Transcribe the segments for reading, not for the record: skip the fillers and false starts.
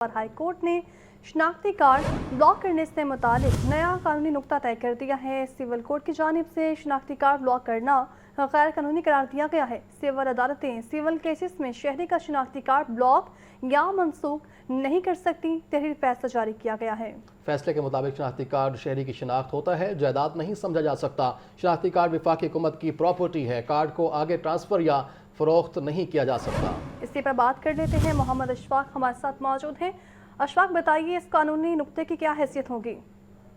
और high court ने शनाख्ती card block करने से मुतालिक नया कानूनी नुक्ता तय कर दिया है। सिविल कोर्ट की जानिब से शनाख्ती कार्ड ब्लॉक करना गैर कानूनी करार दिया गया है। सिविल अदालतें सिविल केसेस में शहरी का शनाख्ती कार्ड ब्लॉक या मनसूख नहीं कर सकती। तहरीर फैसला जारी किया गया है। फैसले के मुताबिक शनाख्ती कार्ड शहरी की शनाख्त होता है, जायदाद नहीं समझा जा सकता। शनाख्ती कार्ड वफाकी हुकूमत की प्रॉपर्टी है। कार्ड को आगे ट्रांसफर या फरोख्त नहीं किया जा सकता। इसी पर बात कर लेते हैं। मोहम्मद अशफाक हमारे साथ मौजूद हैं। अशफाक, बताइए इस कानूनी नुक्ते की क्या हैसियत होगी?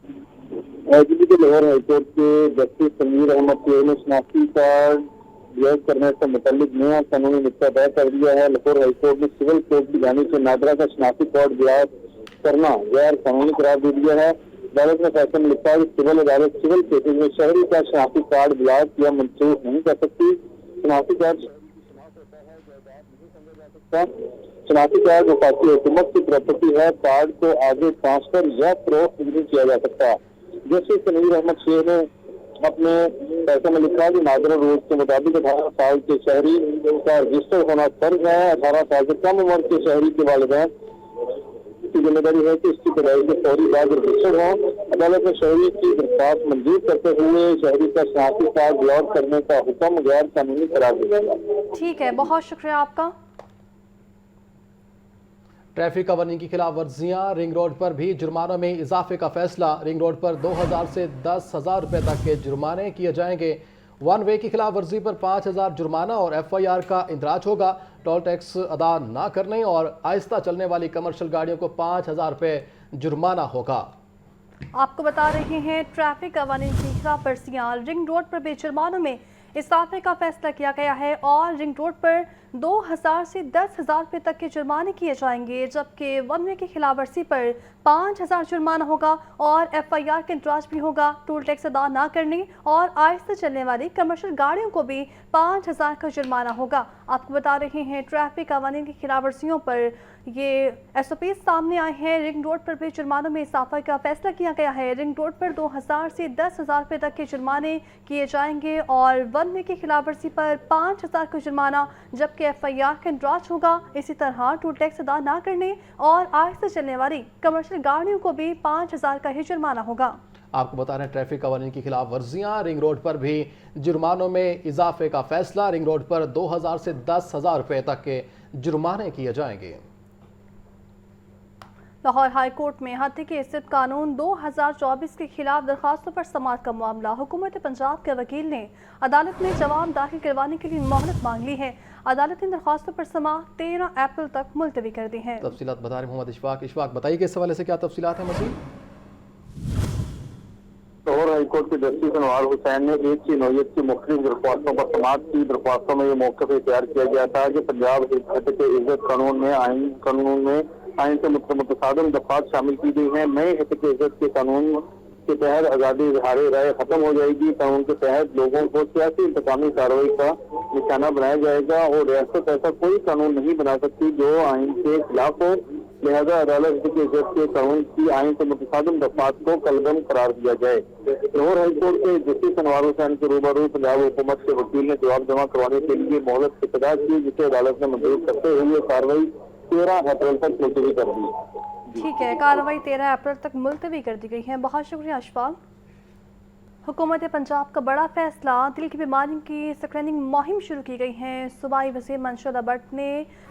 दिल्ली के लाहौर हाईकोर्ट के जस्टिस समीर अहमद शेख ने शनाख्ती कार्ड ब्लॉक करने से मुतालिक नया कानूनी नुक्ता तय कर दिया है। लाहौर हाईकोर्ट ने सिविल कोर्ट की जानिब से नादरा का शनाख्ती कार्ड ब्लॉक करना गैर कानूनी करार दे दिया है। अदालत ने फैसले में लिखा है कि सिविल अदालत सिविल केसेज में शहरी का शनाख्ती कार्ड ब्लॉक या मनसूख नहीं कर सकती। शनाख्ती कार्ड शनाख्ती कार्ड वफाकी हुकूमत की प्रॉपर्टी है। कार्ड को आगे ट्रांसफर या फरोख्त नहीं किया जा सकता। जस्टिस समीर अहमद शेख ने अपने फैसले में लिखा कि नादरा रूल के मुताबिक 18 साल के शहरी का रजिस्टर होना फर्ज है। 18 साल से कम उम्र के शहरी के वालिदैन की जिम्मेदारी है कि इसकी पढ़ाई के फौरी बाद रजिस्टर हो। अदालत ने शहरी की दरख्वास्त मंजूर करते हुए शहरी का शनाख्ती कार्ड ब्लॉक करने का हुक्म गैर कानूनी करार दिया। ठीक है, बहुत शुक्रिया आपका। ट्रैफिक कवानीन की खिलाफ वर्जियाँ, रिंग रोड पर भी जुर्मानों में इजाफे का फैसला। रिंग रोड पर 2000 से 10,000 रुपए तक के जुर्माने किए जाएंगे। वन वे की खिलाफ वर्जी पर 5,000 जुर्माना और FIR का इंदराज होगा। टोल टैक्स अदा ना करने और आहिस्ता चलने वाली कमर्शियल गाड़ियों को 5,000 रुपए जुर्माना होगा। आपको बता रहे हैं ट्रैफिक कवानीन की खिलाफ वर्जियाँ, रिंग रोड पर भी जुर्मानों में इजाफे का फैसला किया गया है और रिंग रोड पर 2000 से 10,000 रुपये तक के जुर्माने किए जाएंगे, जबकि वन वे की खिलाफ वर्जी पर 5,000 जुर्माना होगा और FIR का इंतराज भी होगा। टोल टैक्स अदा ना करने और आहिस्ता चलने वाली कमर्शियल गाड़ियों को भी 5,000 का जुर्माना होगा। आपको बता रहे हैं ट्रैफिक कवानीन की खिलाफ वर्जियों पर ये SOP सामने आए हैं। रिंग रोड पर भी जुर्मानों में इजाफा का फैसला किया गया है। रिंग रोड पर 2000 से 10,000 रुपये तक के जुर्माने किए जाएंगे और वन वे की खिलाफ वर्जी पर 5,000 का जुर्माना, जबकि FIR का इंदराज होगा। इसी तरह टोल टैक्स अदा ना करने और आहिस्ता चलने वाली कमर्शियल गाड़ियों को भी 5,000 का ही जुर्माना होगा। आपको बता रहे हैं ट्रैफिक कवानीन की खिलाफ वर्जियाँ, रिंग रोड पर भी जुर्मानों में इजाफे का फैसला। रिंग रोड पर 2000 से 10,000 रुपये तक के जुर्माने किए जाएंगे। लाहौर हाई कोर्ट में हत्या की हैसियत कानून 2024 के खिलाफ दरखास्तों पर समाअत का मामला। हुकूमत पंजाब के वकील ने अदालत में जवाब दाखिल करवाने के लिए मोहलत मांग ली है। अदालत ने दरखास्तों पर समाअत 13 अप्रैल तक मुलतवी कर दी है। तफसीलात बता रहे मोहम्मद इशफाक। इशफाक, बताइए कि इस हवाले से क्या तफसीलात हैं मज़ीद? लाहौर हाईकोर्ट के जस्टिस अनवार हुसैन ने एक की नौयत की मुख्तलिफ दरख्वास्तों पर समाअत की। दरख्वास्तों में ये मौक़िफ़ इख्तियार किया गया था कि पंजाब हिफाजत इज़्ज़त कानून में आइन से मुतसादिम दफात शामिल की गई हैं। नए हिफाजत इज़्ज़त के कानून के तहत आज़ादी इज़हार राय खत्म हो जाएगी। कानून के तहत लोगों को सियासी इंतकामी कार्रवाई का निशाना बनाया जाएगा और रियासत ऐसा कोई कानून नहीं बना सकती जो आइन के खिलाफ हो। लिहाजा अदालत हिफाजत इज़्ज़त के कानून की आइन से मुतसादिम दफात को कलबम करार दिया जाए। लाहौर हाईकोर्ट के जस्टिस अनवार हुसैन के रूबरू पंजाब हुकूमत के वकील ने जवाब जमा करवाने के लिए मोहलत की इब्तिदा की, जिसे अदालत ने मंजूर करते हुए कार्रवाई 13 अप्रैल तक मुलतवी कर दी। ठीक है, कार्रवाई 13 अप्रैल तक मुलतवी कर दी गई है। बहुत शुक्रिया अशफाक। हुकूमत पंजाब का बड़ा फैसला, दिल की बीमारियों की स्क्रीनिंग मुहिम शुरू की गई है। सूबाई वज़ीर मनशुदा भट्ट ने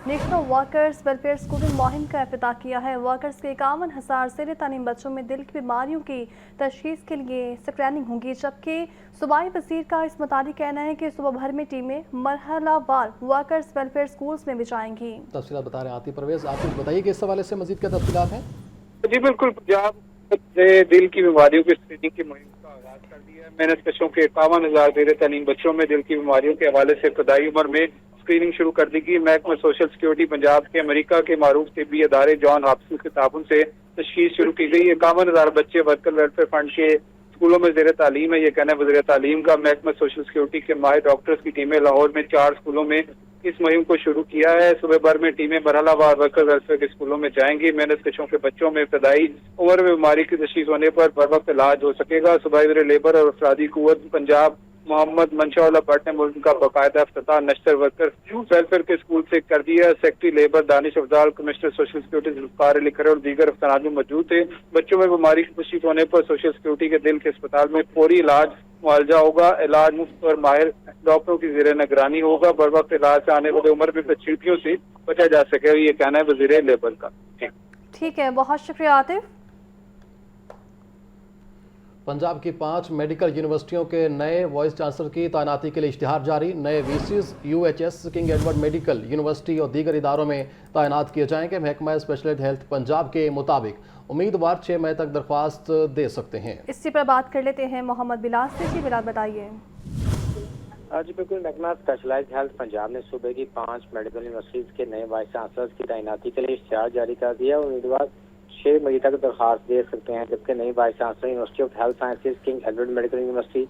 नेशनल वर्कर्स वेलफेयर स्कूलिंग मुहिम का इफ्तिताह किया है। वर्कर्स के 51,000 ज़ेर तालीम बच्चों में दिल की बीमारियों की तशख़ीस के लिए स्क्रीनिंग होगी, जबकि सूबाई वज़ीर का इस मुताबिक कहना है कि सूबा भर में टीमें मरहलावार वर्कर्स वेलफेयर स्कूल्स में भी जाएंगी। तफसीलात बता रहे हैं आतिफ परवेज़। आतिफ, बताइए कि इस हवाले से मज़ीद क्या तफसीलात हैं? जी बिल्कुल, पंजाब से दिल की बीमारियों की स्क्रीनिंग की मुहिम का आगाज कर दिया है। मेहनत कशों के 51,000 ज़ेर तालीम बच्चों में दिल की बीमारियों के हवाले से इब्तदाई उम्र में स्क्रीनिंग शुरू कर दी गई। महकमा सोशल सिक्योरिटी पंजाब के अमेरिका के मारूफ तिब्बी अदारे जॉन हॉपकिंस के ताबन से तशखीस शुरू की गई। 51,000 बच्चे वर्कर वेलफेयर फंड के स्कूलों में ज़ेर तालीम है। ये कहना है वज़ीर तालीम का। महकमा सोशल सिक्योरिटी के माहिर डॉक्टर्स की टीमें लाहौर में 4 स्कूलों में इस मुहिम को शुरू किया है। सुबह भर में टीमें मरहलावार वर्कर वेलफेयर के स्कूलों में जाएंगी। मेहनत कशों के बच्चों में इब्तदाई उम्र में बीमारी की तशखीस होने पर बर वक्त इलाज हो सकेगा। सूबाई वज़ीर लेबर और अफरादी कुव्वत पंजाब मोहम्मद मंशाउल्लाह भट्ट ने मुल्क का बाकायदा इफ्तिताह नश्तर वर्कर वेलफेयर के स्कूल से कर दिया। Secretary labour Danish Afzal, commissioner social security Zulfiqar Ali Khare और दीगर अफसरान भी मौजूद थे। बच्चों में बीमारी की पुष्टि होने पर सोशल सिक्योरिटी के दिल के अस्पताल में फौरी इलाज मुआवजा होगा। इलाज मुफ्त और माहिर डॉक्टरों की ज़ेरे निगरानी होगा। बर वक्त इलाज से आने वाले उम्र में पेचीदगियों से बचा जा सके, ये कहना है वज़ीर लेबर का। ठीक है, बहुत शुक्रिया आतिफ। पंजाब की 5 मेडिकल यूनिवर्सिटियों के नए वाइस चांसलर की तैनाती के लिए इश्तिहार जारी। नए VCs UHS, king Edward medical university और दीगर इदारों में तैनात किए जाएंगे। महकमा स्पेशलिस्ट हेल्थ पंजाब के मुताबिक उम्मीदवार 6 मई तक दरख्वास्त दे सकते हैं। इसी पर बात कर लेते हैं मोहम्मद बिलाल से। जी बिलाल, बताइए। जी बिल्कुल, महकमा स्पेशलाइज्ड हेल्थ पंजाब ने सूबे की 5 मेडिकल यूनिवर्सिटीज के नए वाइस चांसलर्स की तैनाती के लिए इश्तिहार जारी कर दिया। उम्मीदवार 6 मई तक दरख्वास्त दे सकते हैं, जबकि नई vice chancellor university of health sciences, king Edward medical university,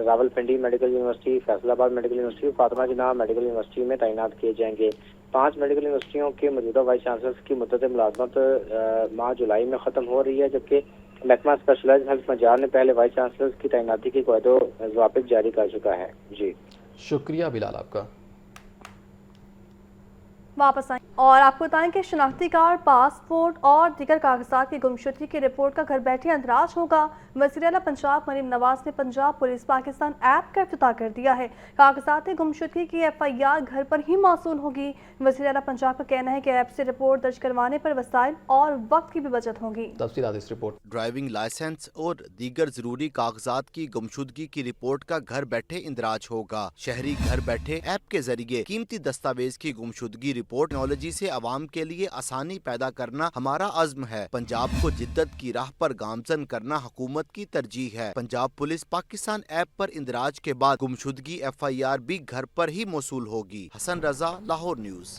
Rawalpindi medical university, Faisalabad medical university, Fatima Jinnah medical university में तैनात किए जाएंगे। 5 मेडिकल यूनिवर्सिटियों के मौजूदा वाइस चांसलर्स की मुद्दत मुलाजमत माह जुलाई में ख़त्म हो रही है, जबकि महकमा स्पेशलाइज्ड हेल्थ पंजाब ने पहले वाइस चांसलर्स की तैनाती की कवायदो ज़वाबित जारी कर चुका है। जी शुक्रिया बिलाल आपका। वापस आए और आपको बताएं कि शनाख्ती कार्ड, पासपोर्ट और दीगर कागजात की गुमशुदगी की रिपोर्ट का घर बैठे अंदराज होगा। वज़ीर आला पंजाब मरीम नवाज ने पंजाब पुलिस पाकिस्तान ऐप का इफ्तिताह कर दिया है। कागजात गुमशुदगी की FIR घर पर ही मौसूल होगी। वज़ीर आला पंजाब का कहना है कि ऐप से रिपोर्ट दर्ज करवाने पर वसाइल और वक्त की भी बचत होगी। तफसीलात इस रिपोर्ट। ड्राइविंग लाइसेंस और दीगर जरूरी कागजात की गुमशुदगी की रिपोर्ट का घर बैठे इंदराज होगा। शहरी घर बैठे ऐप के जरिए कीमती दस्तावेज की गुमशुदगी रिपोर्ट टेक्नोलॉजी से आवाम के लिए आसानी पैदा करना हमारा अज़्म है। पंजाब को जिद्दत की राह पर गामजन करना हुकूमत की तरजीह है। पंजाब पुलिस पाकिस्तान ऐप पर इंदराज के बाद गुमशुदगी FIR भी घर पर ही मौसूल होगी। हसन रजा, लाहौर न्यूज़।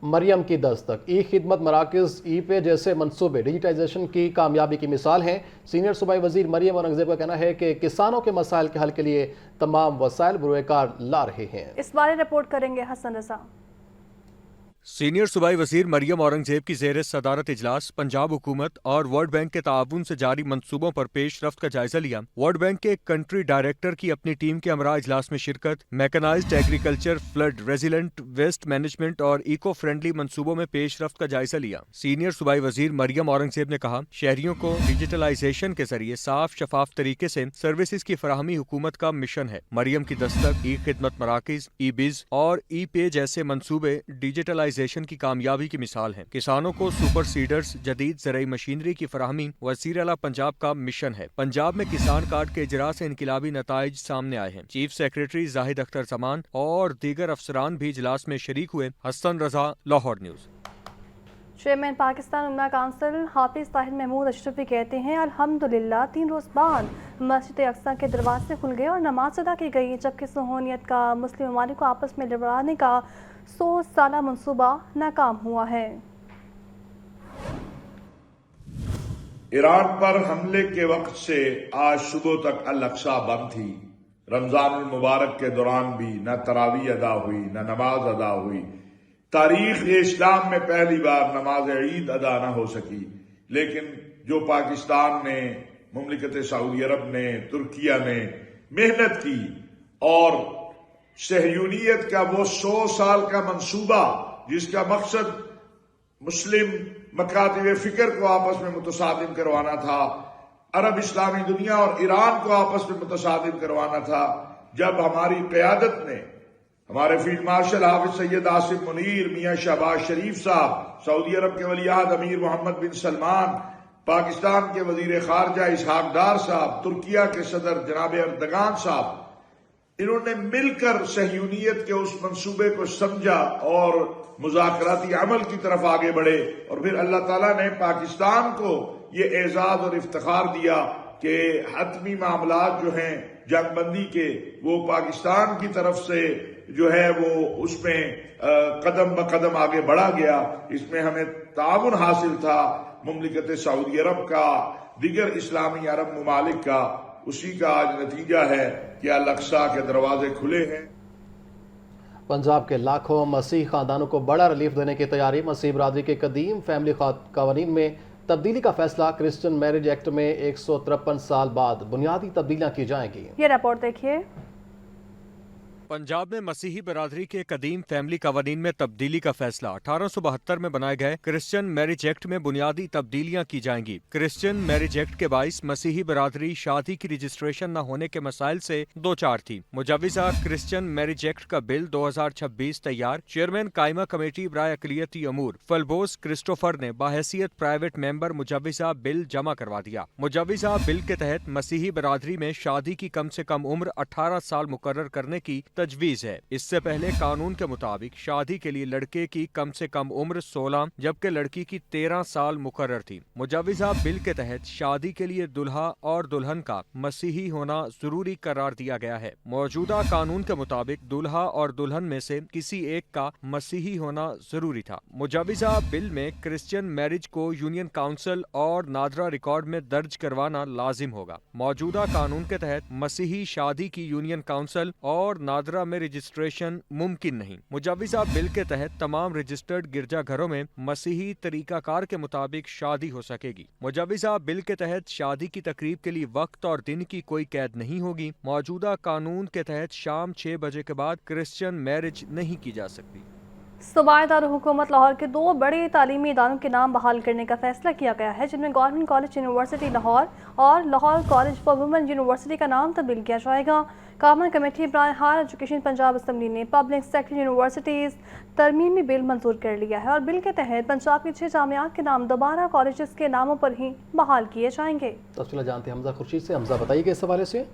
मरियम की दस्तक, ई खिदमत मराकज़, ई पे जैसे मंसूबे डिजिटाइजेशन की कामयाबी की मिसाल हैं। सीनियर सूबाई वजीर मरियम औरंगजेब का कहना है कि किसानों के मसाइल के हल के लिए तमाम वसाइल बुरुएकार ला रहे हैं। इस बारे रिपोर्ट करेंगे हसन रजा। सीनियर सूबाई वजीर मरियम औरंगजेब की ज़ेर सदारत इजलास पंजाब हुकूमत और वर्ल्ड बैंक के ताउन से जारी मंसूबों पर पेश रफ्त का जायजा लिया। वर्ल्ड बैंक के कंट्री डायरेक्टर की अपनी टीम के हमरा इजलास में शिरकत, mechanised agriculture, flood resilient, waste management और इको फ्रेंडली मंसूबों में पेश रफ्त का जायजा लिया। सीनियर सूबाई वजीर मरियम औरंगजेब ने कहा, शहरियों को डिजिटलाइजेशन के जरिए साफ शफाफ तरीके से सर्विसेज की फराहमी हुकूमत का मिशन है। मरियम की दस्तक, ई खिदमत मराकिज, ई बिज और ई पे जैसे मंसूबे डिजिटलाइजेशन की कामयाबी की मिसाल है। किसानों को सुपर सीडर्स, जदीद ज़राई मशीनरी की फराहमी वज़ीर आला पंजाब का मिशन है। पंजाब में किसान कार्ड के इजरा से इनकलाबी नताइज सामने आए हैं। चीफ सेक्रेटरी जाहिद अख्तर जमान और दीगर अफसरान भी इजलास में शरीक हुए। हसन रजा, लाहौर न्यूज़। चेयरमैन पाकिस्तान उम्मा काउंसिल हाफिज ताहिर महमूद अशरफी कहते हैं, अल्हम्दुलिल्लाह 3 रोज़ बाद मस्जिद अक्सा के दरवाजे खुल गए और नमाज अदा की गई, जबकि सहूलियत का मुस्लिम ममालिक को आपस में लड़ाने का 100 साला मंसूबा नाकाम हुआ है। ईरान पर हमले के वक्त से आज सुबह तक अल अक्सा बंद थी। रमजान मुबारक के दौरान भी न तरावी अदा हुई, न नमाज अदा हुई। तारीख इस्लाम में पहली बार नमाज ईद अदा न हो सकी, लेकिन जो पाकिस्तान ने, मुमलिकत सऊदी अरब ने, तुर्किया ने मेहनत की और सहयूनियत का वो 100 साल का मंसूबा जिसका मकसद मुस्लिम मकातिब फिक्र को आपस में मुतसादिम करवाना था, अरब इस्लामी दुनिया और ईरान को आपस में मुतसादिम करवाना था, जब हमारी क़यादत ने, हमारे फील्ड मार्शल हाफिज सैयद आसिफ मुनीर, मियां शहबाज शरीफ साहब, सऊदी अरब के वलीअहद अमीर मोहम्मद बिन सलमान, पाकिस्तान के वजीर खारजा इसहाक डार साहब, तुर्किया के सदर जनाब अर्दगान साहब, इन्होंने मिलकर सहयूनियत के उस मंसूबे को समझा और मुज़ाकराती अमल की तरफ आगे बढ़े। और फिर अल्लाह ताला ने पाकिस्तान को ये एजाज और इफ्तिखार दिया कि हतमी मामलात जो हैं जंगबंदी के, वो पाकिस्तान की तरफ से जो है वो उसमें कदम ब कदम आगे बढ़ा गया। इसमें हमें ताउन हासिल था मुमलिकत सऊदी अरब का, दीगर इस्लामी अरब ममालिक का। उसी का आज नतीजा है कि अल अक्सा के दरवाजे खुले हैं। पंजाब के लाखों मसीह खानदानों को बड़ा रिलीफ देने की तैयारी। मसीह बरादरी के कदीम फैमिली कानून में तब्दीली का फैसला। क्रिश्चियन मैरिज एक्ट में 153 साल बाद बुनियादी तब्दीलियां की जाएंगी। ये रिपोर्ट देखिए। पंजाब में मसीही बरादरी के कदीम फैमिली कवानीन में तब्दीली का फैसला। 1872 में बनाए गए क्रिश्चियन मैरिज एक्ट में बुनियादी तब्दीलियां की जाएंगी। क्रिश्चियन मैरिज एक्ट के बाइस मसीही बरादरी शादी की रजिस्ट्रेशन न होने के मसाइल से दो चार थी। मुजव्विज़ा क्रिश्चियन मैरिज एक्ट का बिल 2026 तैयार। चेयरमैन कायमा कमेटी बराए अक़लियती अमूर फलबोस क्रिस्टोफर ने बाहैसियत प्राइवेट मेंबर मुजव्विज़ा बिल जमा करवा दिया। मुजव्विज़ा बिल के तहत मसीही बरादरी में शादी की कम से कम उम्र 18 साल मुकर्रर करने की तजवीज है। इससे पहले कानून के मुताबिक शादी के लिए लड़के की कम से कम उम्र 16 जबकि लड़की की 13 साल मुकर्रर थी। मुजव्विज़ा बिल के तहत शादी के लिए दुल्हा और दुल्हन का मसीही होना जरूरी करार दिया गया है। मौजूदा कानून के मुताबिक दुल्हा और दुल्हन में से किसी एक का मसीही होना जरूरी था। मुजव्विज़ा बिल में क्रिश्चियन मैरिज को यूनियन काउंसिल और नादरा रिकॉर्ड में दर्ज करवाना लाजिम होगा। मौजूदा कानून के तहत मसीही शादी की यूनियन काउंसिल और नादरा में रजिस्ट्रेशन मुमकिन नहीं। मुजव्विज़ा बिल के तहत तमाम रजिस्टर्ड गिरजाघरों में मसीही तरीकाकार के मुताबिक शादी हो सकेगी। मुजव्विज़ा बिल के तहत शादी की तकरीब के लिए वक्त और दिन की कोई कैद नहीं होगी। मौजूदा कानून के तहत शाम 6 बजे के बाद क्रिश्चियन मैरिज नहीं की जा सकती। सूबाई दारुल-हुकूमत लाहौर के दो बड़े तालीमी इदारों के नाम बहाल करने का फैसला किया गया है, जिनमें गवर्नमेंट कॉलेज यूनिवर्सिटी लाहौर और Lahore college for women university का नाम तब्दील किया जाएगा। कामन कमेटी बराए हायर एजुकेशन पंजाब असम्बली ने पब्लिक सेक्टर यूनिवर्सिटीज़ तरमीमी बिल मंजूर कर लिया है और बिल के तहत पंजाब की 6 जामियात के नाम दोबारा कॉलेजेस के नामों पर ही बहाल किए जाएंगे। तफसील जानते हैं हमजा खुर्शीद से। हमजा बताइए इस हवाले से।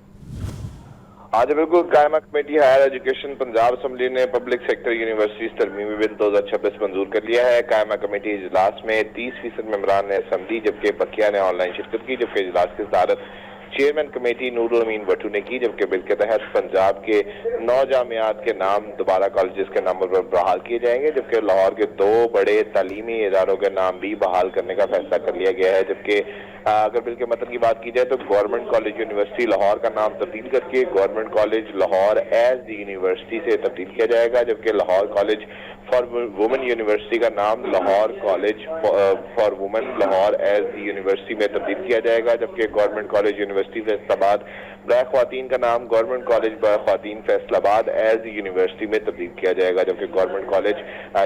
आज बिल्कुल कायमा committee higher education Punjab assembly ने पब्लिक सेक्टर यूनिवर्सिटीज तरमीमी बिल 2026 मंजूर कर लिया है। कायमा कमेटी इजलास में 30% मेंबरान ने असम्बली जबकि बकिया ने ऑनलाइन शिरकत की, जबकि इजलास की सदारत चेयरमैन कमेटी नूरुल अमीन भट्टू ने की। जबकि बिल के तहत पंजाब के 9 जामियात के नाम दोबारा कॉलेजेस के नामों पर बहाल किए जाएंगे, जबकि लाहौर के 2 बड़े तालीमी इदारों के नाम भी बहाल करने का फैसला कर लिया गया है। जबकि अगर बिल के मतन की बात की जाए तो गवर्नमेंट कॉलेज यूनिवर्सिटी लाहौर का नाम तब्दील करके government college Lahore as the university से तब्दील किया जाएगा, जबकि Lahore college for women university का नाम Lahore college for women Lahore as the university में तब्दील किया जाएगा, जबकि गवर्नमेंट कॉलेज यूनिवर्सिटी फैसलाबाद बराए ख्वातीन का नाम गवर्नमेंट कॉलेज बराए ख्वातीन फैसलाबाद एज द यूनिवर्सिटी में तब्दील किया जाएगा, जबकि गवर्नमेंट कॉलेज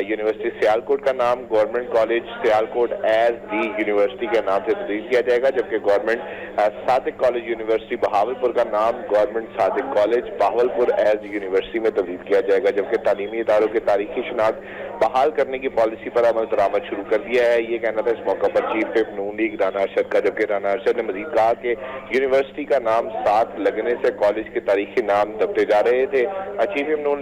यूनिवर्सिटी सियालकोट का नाम government college Sialkot as the university के नाम से तब्दील किया जाएगा, जबकि government Sadiq college university Bahawalpur का नाम government Sadiq college Bahawalpur as university में तब्दील किया जाएगा, जबकि तालीमी इदारों के तारीखी शनाख्त बहाल करने की पॉलिसी पर अमल दरामद शुरू कर दिया है। ये कहना था इस मौके पर चीफ विप नून लीग राना अरशद का, जबकि राना अरशद ने मजीद कहा कि यूनिवर्सिटी का नाम साथ लगने से कॉलेज के तारीखी नाम दबते जा रहे थे। चीफ विप नून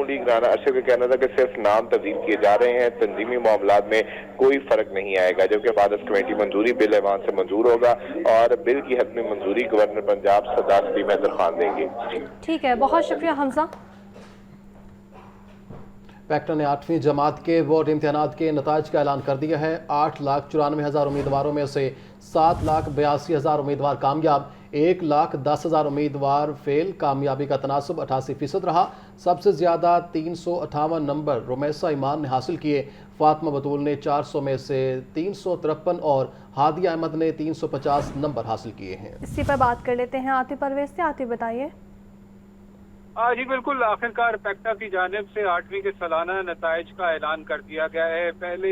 लीग राना अरशद का कहना था कि सिर्फ नाम तब्दील किए जा रहे हैं, तंजीमी मामलात में कोई फर्क नहीं आएगा, जबकि फादर्स कमेटी मंजूरी बिल ऐवान से मंजूर होगा और बिल की हतमी मंजूरी गवर्नर पंजाब सरदार सलीम हैदर खान देंगे। ठीक है, बहुत शुक्रिया हमजा। पैक्टा ने 8वीं जमात के बोर्ड इम्तिहानात के नताइज का ऐलान कर दिया है। 8,94,000 उम्मीदवारों में से 7,82,000 उम्मीदवार कामयाब, 1,10,000 उम्मीदवार फेल। कामयाबी का तनासब 88% रहा। सबसे ज़्यादा 358 नंबर रुमैसा ईमान ने हासिल किए। फातिमा बतूल ने 400 में से 353 और हादिया अहमद ने 350 नंबर हासिल किए हैं। इसी पर बात कर लेते हैं आतिफ परवेज से। आतिफ बताइए। जी बिल्कुल, आखिरकार पैक्टा की जानिब से 8वीं के सालाना नताइज का ऐलान कर दिया गया है। पहले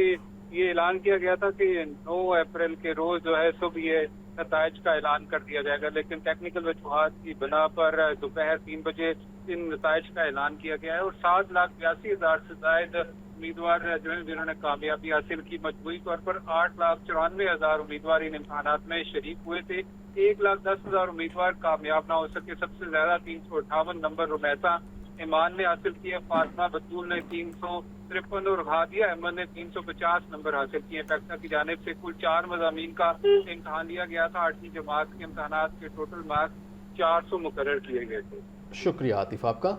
ये ऐलान किया गया था कि 9 अप्रैल के रोज जो है सुबह ये नताइज का ऐलान कर दिया जाएगा, लेकिन टेक्निकल वजूहात की बिना पर दोपहर 3 बजे इन नताइज का ऐलान किया गया है और 7,82,000 से ज्यादा उम्मीदवार जो है जिन्होंने कामयाबी हासिल की। मजमूई तौर पर 8,94,000 उम्मीदवार इन इम्तहानात में शरीक हुए थे। 1,10,000 उम्मीदवार कामयाब ना हो सके। सबसे ज्यादा 358 नंबर रुमैसा ईमान ने हासिल किए, फातिमा बतूल ने 353 और हादिया अहमद ने 350 नंबर हासिल किए। पैक्टा की जानिब से कुल 4 मज़ामीन का इम्तहान लिया गया था। 8वीं जमात के इम्तहानात के टोटल मार्क्स 400 मुकर्रर किए गए थे। शुक्रिया आतिफ आपका।